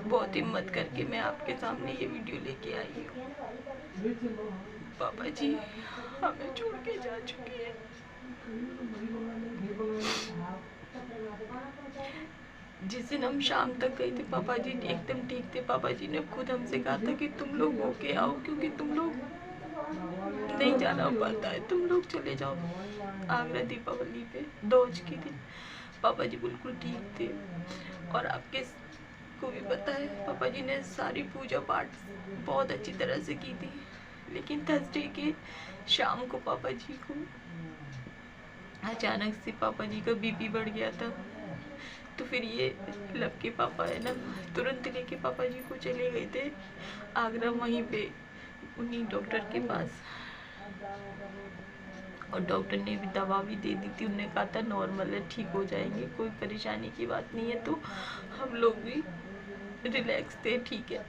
बहुत हिम्मत करके मैं आपके सामने ये वीडियो लेके आई हूँ। पापा जी हमें छोड़ के जा चुके हैं। जिस दिन हम शाम तक गए थे पापा जी एकदम ठीक थे। पापा जी ने खुद हमसे कहा था कि तुम लोग होके आओ, क्योंकि तुम लोग नहीं जाना हो पाता है, तुम लोग चले जाओ। आगरा दीपावली पे 2 के दिन पापा जी बिल्कुल ठीक थे। और आपके को भी पता है पापा जी ने सारी पूजा पाठ बहुत अच्छी तरह से की थी। लेकिन थर्सडे के शाम को पापा जी को अचानक से पापा जी का बीपी बढ़ गया था। तो फिर ये लब के पापा है ना, तुरंत लेके पापा जी को चले गए थे आगरा, वहीं पे उन्हीं डॉक्टर के पास। और डॉक्टर ने भी दवा भी दे दी थी। उन्होंने कहा था नॉर्मल है, ठीक हो जाएंगे, कोई परेशानी की बात नहीं है। तो हम लोग भी रिलैक्स थे, ठीक है,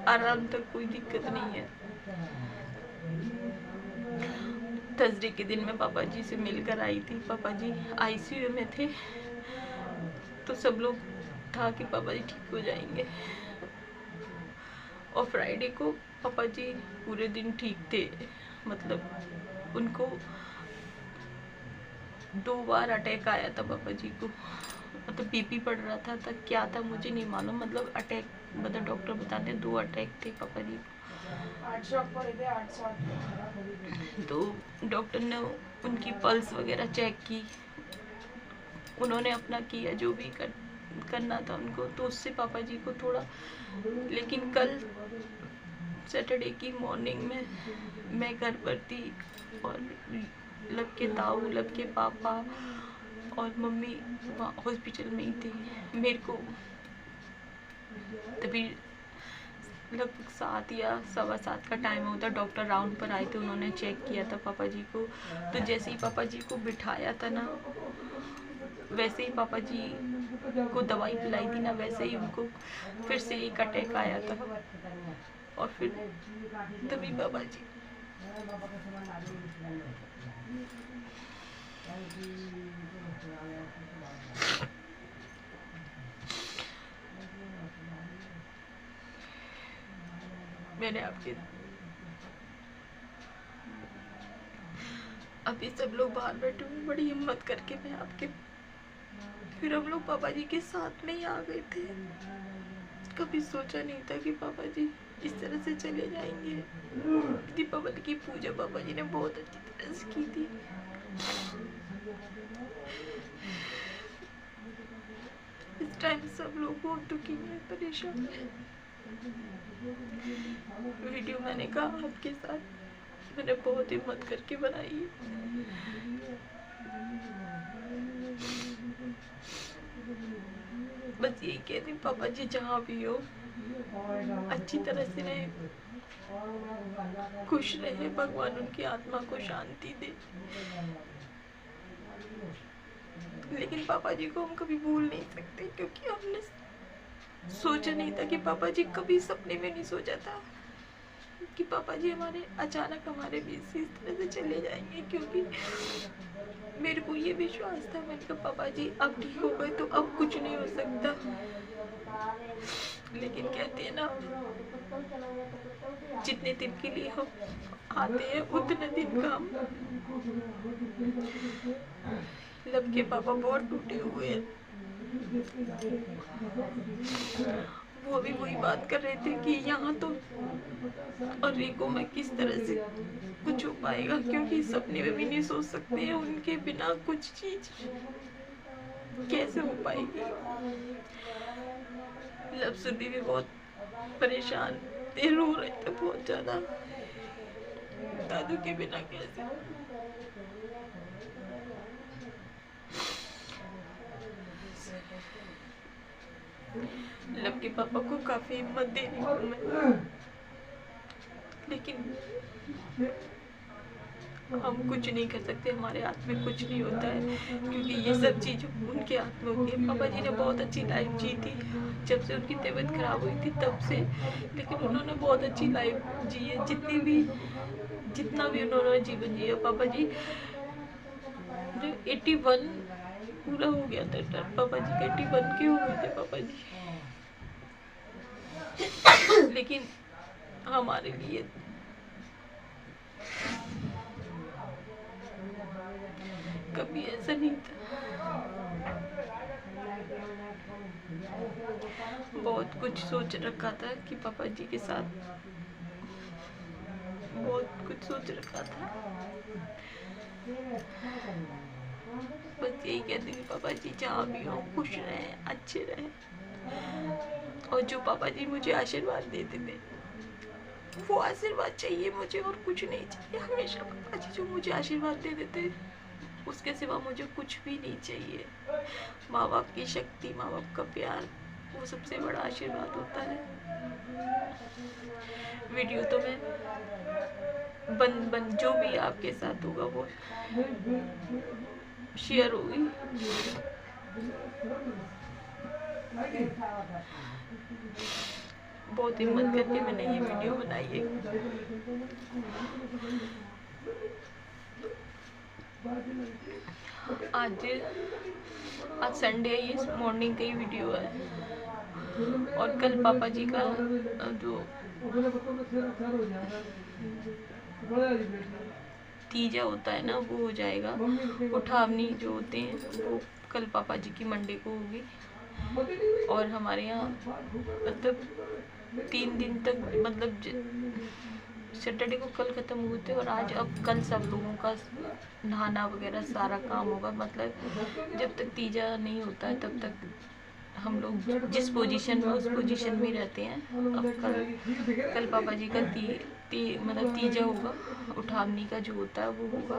आराम तक कोई दिक्कत नहीं है। थर्सडे के दिन मैं पापा जी से मिलकर आई थी। पापा जी आईसीयू में थे, तो सब लोग था कि पापा जी ठीक हो जाएंगे। और फ्राइडे को पापा जी पूरे दिन ठीक थे, मतलब उनको 2 बार अटैक आया था पापा जी को। मतलब बीपी बढ़ रहा था, तब क्या था मुझे नहीं मालूम, मतलब अटैक, मतलब डॉक्टर बताते 2 अटैक थे पापा जी को। तो डॉक्टर ने उनकी पल्स वगैरह चेक की, उन्होंने अपना किया जो भी करना था उनको, तो उससे पापा जी को थोड़ा। लेकिन कल सैटरडे की मॉर्निंग में मैं घर पर थी और लब के ताऊ, लब के पापा और मम्मी वहाँ हॉस्पिटल में ही थी। मेरे को तभी लगभग 7 या 7:15 का टाइम होता, डॉक्टर राउंड पर आए थे, उन्होंने चेक किया था पापा जी को। तो जैसे ही पापा जी को बिठाया था ना, वैसे ही पापा जी को दवाई पिलाई थी ना, वैसे ही उनको फिर से एक अटैक आया था। और फिर तभी पापा जी मैंने आपके अभी सब लोग बाहर बैठे हुए, बड़ी हिम्मत करके मैं आपके, फिर हम लोग पापा जी के साथ में ही आ गए थे। कभी सोचा नहीं था कि पापा जी इस तरह से चले जाएंगे। दीपावली की पूजा पापा जी ने बहुत अच्छी तरह से की थी। इस टाइम सब लोग बहुत दुखी हैं, परेशान हैं। वीडियो मैंने कहा आपके साथ मैंने बहुत हिम्मत करके बनाई है। बस यही कहती हूँ, पापा जी जहाँ भी हो अच्छी तरह से रहे, खुश रहे, भगवान उनकी आत्मा को शांति दे। लेकिन पापा जी को हम कभी भूल नहीं सकते, क्योंकि हमने सोचा नहीं था कि पापा जी, कभी सपने में नहीं सोचा था कि पापा जी हमारे अचानक हमारे बीच से इस तरह से चले जाएंगे। क्योंकि मेरे को ये विश्वास था, मैंने कहा पापा जी अब ठीक हो गए तो अब कुछ नहीं हो सकता। लेकिन कहते हैं ना, जितने दिन के लिए हम आते हैं उतने दिन का हम। लब के पापा बहुत टूटे हुए हैं। वो भी वही बात कर रहे थे कि यहाँ तो और रिको में किस तरह से कुछ हो पाएगा, क्योंकि सपने में भी नहीं सोच सकते हैं उनके बिना कुछ चीज कैसे हो पाएगी। लब सुधी भी बहुत परेशान थे, रो रहे थे बहुत ज्यादा, दादू के बिना कैसे। लब के पापा को काफी हिम्मत दे रही हूँ मैं, लेकिन हम कुछ नहीं कर सकते, हमारे हाथ में कुछ नहीं होता है, क्योंकि ये सब चीज़ उनके हाथ में होती है। पापा जी ने बहुत अच्छी लाइफ जी थी, जब से उनकी तबीयत खराब हुई थी तब से, लेकिन उन्होंने बहुत अच्छी लाइफ जी है। जितना भी उन्होंने जीवन जिया, पापा जी जो 81 पूरा हो गया था डर। पापा जी गड्डी बन के हो गए थे पापा जी। लेकिन हमारे लिए कभी ऐसा नहीं था। बहुत कुछ सोच रखा था कि पापा जी के साथ, बहुत कुछ सोच रखा था। बस यही कहती थी पापा जी जहाँ भी हो खुश रहें, अच्छे रहें। और जो पापा जी मुझे आशीर्वाद देते थे वो आशीर्वाद चाहिए मुझे और कुछ नहीं चाहिए। हमेशा पापा जी जो मुझे आशीर्वाद दे देते उसके सिवा मुझे कुछ भी नहीं चाहिए। माँ बाप की शक्ति, माँ बाप का प्यार, वो सबसे बड़ा आशीर्वाद होता है। वीडियो तो मैं बन जो भी आपके साथ होगा वो शेयर होगी। बहुत हिम्मत करके मैंने ये वीडियो बनाई है। आज संडे है, ये मॉर्निंग का ही वीडियो है। और कल पापा जी का जो तीजा होता है ना वो हो जाएगा। उठावनी जो होते हैं वो कल पापा जी की मंडे को होगी। और हमारे यहाँ मतलब 3 दिन तक, मतलब सैटरडे को कल ख़त्म हुए थे और आज अब कल सब लोगों का नहाना वगैरह सारा काम होगा। मतलब जब तक तीजा नहीं होता है तब तक हम लोग जिस पोजीशन में उस पोजीशन में रहते हैं। अब कल पापा जी का मतलब तीजा होगा, उठावनी का जो होता है वो होगा।